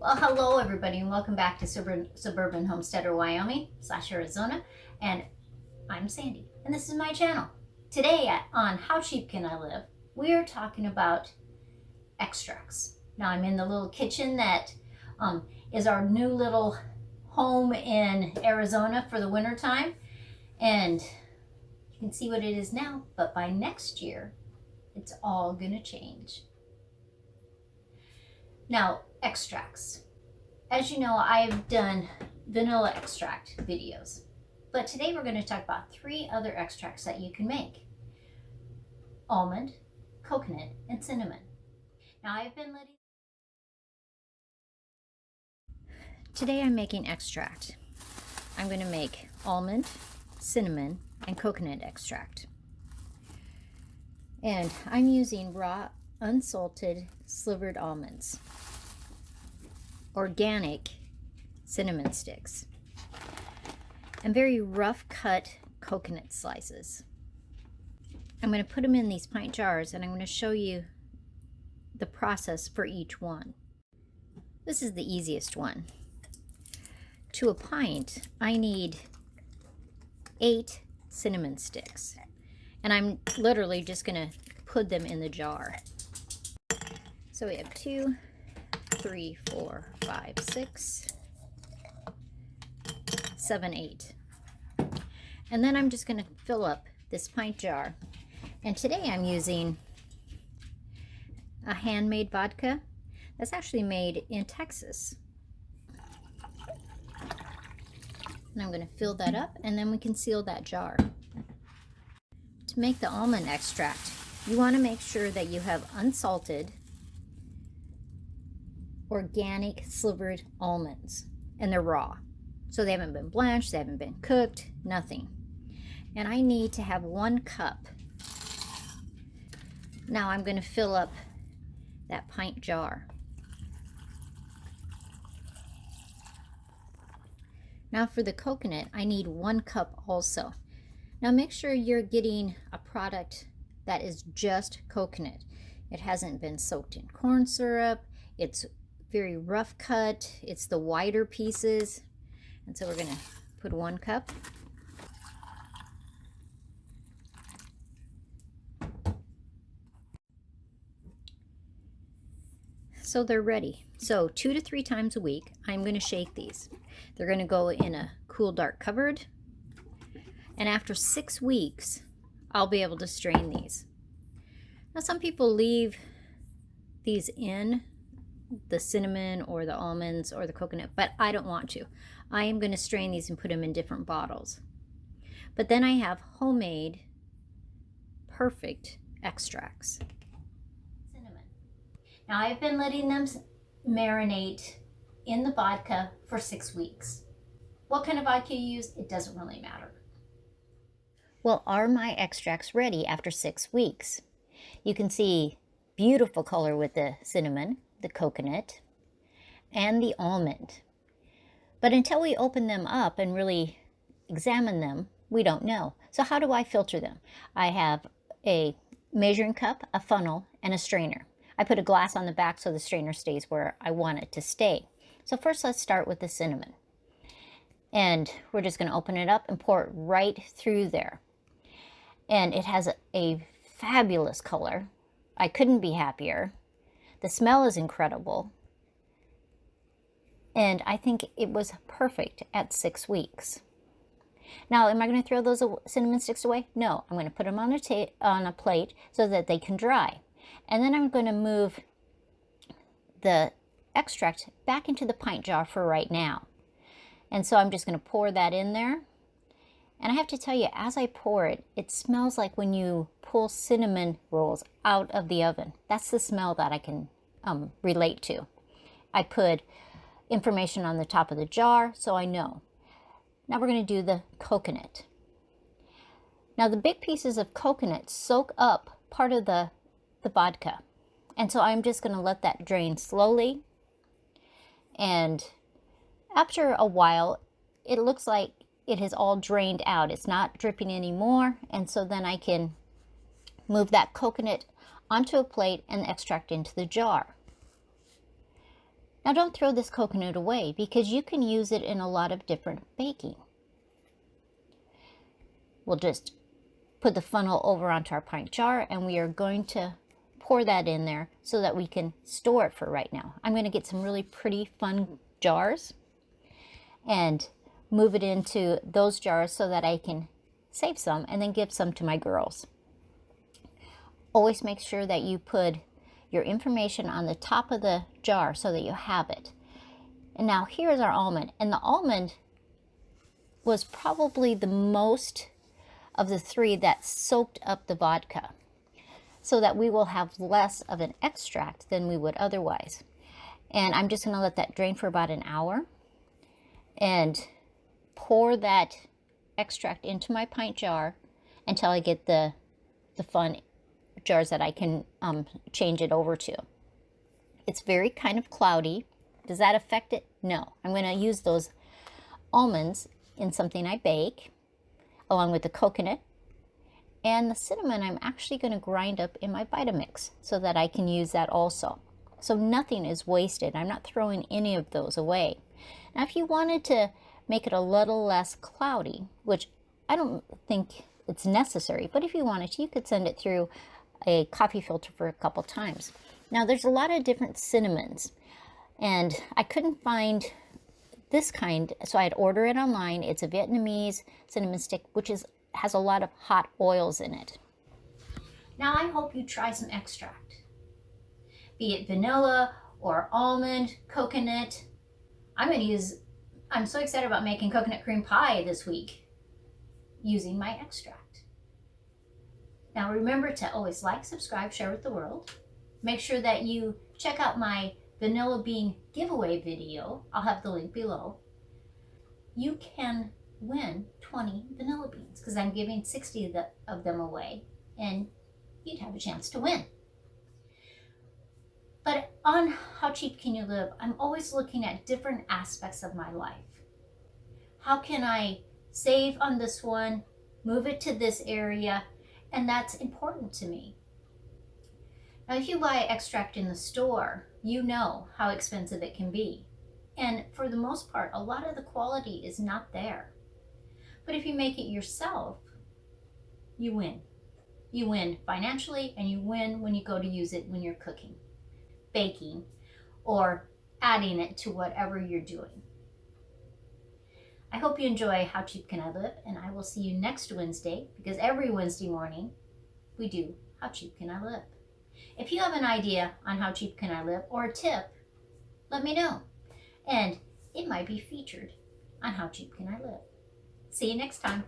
Well, hello everybody, and welcome back to Suburban Homesteader, Wyoming / Arizona, and I'm Sandy, and this is my channel. Today on How Cheap Can I Live, we are talking about extracts. Now I'm in the little kitchen that is our new little home in Arizona for the winter time, and you can see what it is now, but by next year, it's all gonna change. Now, extracts. As you know, I've done vanilla extract videos, but today we're going to talk about 3 other extracts that you can make: almond, coconut, and cinnamon. Now Today I'm making extract. I'm going to make almond, cinnamon, and coconut extract. And I'm using raw, unsalted, slivered almonds, organic cinnamon sticks, and very rough cut coconut slices. I'm going to put them in these pint jars, and I'm going to show you the process for each one. This is the easiest one. To a pint, I need 8 cinnamon sticks, and I'm literally just going to put them in the jar. So we have 2, 3, 4, 5, 6, 7, 8. And then I'm just going to fill up this pint jar. And today I'm using a handmade vodka that's actually made in Texas. And I'm going to fill that up, and then we can seal that jar. To make the almond extract, you want to make sure that you have unsalted, organic slivered almonds, and they're raw. So they haven't been blanched, they haven't been cooked, nothing. And I need to have 1 cup. Now I'm going to fill up that pint jar. Now for the coconut, I need 1 cup also. Now make sure you're getting a product that is just coconut. It hasn't been soaked in corn syrup. It's very rough cut. It's the wider pieces. And so we're going to put 1 cup. So they're ready. So 2 to 3 times a week, I'm going to shake these. They're going to go in a cool, dark cupboard. And after 6 weeks, I'll be able to strain these. Now some people leave these in, the cinnamon or the almonds or the coconut, but I don't want to. I am going to strain these and put them in different bottles. But then I have homemade, perfect extracts. Now I've been letting them marinate in the vodka for 6 weeks. What kind of vodka you use, it doesn't really matter. Well, are my extracts ready after 6 weeks? You can see beautiful color with the cinnamon, the coconut, and the almond. But until we open them up and really examine them, we don't know. So how do I filter them? I have a measuring cup, a funnel, and a strainer. I put a glass on the back so the strainer stays where I want it to stay. So first let's start with the cinnamon. And we're just going to open it up and pour it right through there. And it has a fabulous color. I couldn't be happier. The smell is incredible. And I think it was perfect at 6 weeks. Now, am I going to throw those cinnamon sticks away? No, I'm going to put them on a plate so that they can dry. And then I'm going to move the extract back into the pint jar for right now. And so I'm just going to pour that in there. And I have to tell you, as I pour it, it smells like when you pull cinnamon rolls out of the oven. That's the smell that I can relate to. I put information on the top of the jar so I know. Now we're going to do the coconut. Now the big pieces of coconut soak up part of the vodka. And so I'm just going to let that drain slowly. And after a while, it looks like it has all drained out. It's not dripping anymore. And so then I can move that coconut onto a plate and extract into the jar. Now don't throw this coconut away because you can use it in a lot of different baking. We'll just put the funnel over onto our pint jar and we are going to pour that in there so that we can store it for right now. I'm going to get some really pretty fun jars and move it into those jars so that I can save some and then give some to my girls. Always make sure that you put your information on the top of the jar so that you have it. And now here's our almond, and the almond was probably the most of the three that soaked up the vodka, so that we will have less of an extract than we would otherwise. And I'm just going to let that drain for about an hour and pour that extract into my pint jar until I get the fun jars that I can change it over to. It's very kind of cloudy. Does that affect it? No. I'm going to use those almonds in something I bake, along with the coconut. And the cinnamon I'm actually going to grind up in my Vitamix so that I can use that also. So nothing is wasted. I'm not throwing any of those away. Now if you wanted to make it a little less cloudy, which I don't think it's necessary, but if you wanted to, you could send it through a coffee filter for a couple times. Now there's a lot of different cinnamons and I couldn't find this kind, so I'd order it online. It's a Vietnamese cinnamon stick, which has a lot of hot oils in it. Now I hope you try some extract, be it vanilla or almond, coconut. I'm so excited about making coconut cream pie this week using my extract. Now remember to always like, subscribe, share with the world. Make sure that you check out my vanilla bean giveaway video. I'll have the link below. You can win 20 vanilla beans because I'm giving 60 of them away and you'd have a chance to win. But on How Cheap Can You Live, I'm always looking at different aspects of my life. How can I save on this one, move it to this area, and that's important to me. Now, if you buy extract in the store, you know how expensive it can be. And for the most part, a lot of the quality is not there. But if you make it yourself, you win. You win financially and you win when you go to use it when you're cooking, baking, or adding it to whatever you're doing. I hope you enjoy How Cheap Can I Live, and I will see you next Wednesday, because every Wednesday morning we do How Cheap Can I Live. If you have an idea on How Cheap Can I Live or a tip, let me know, and it might be featured on How Cheap Can I Live. See you next time.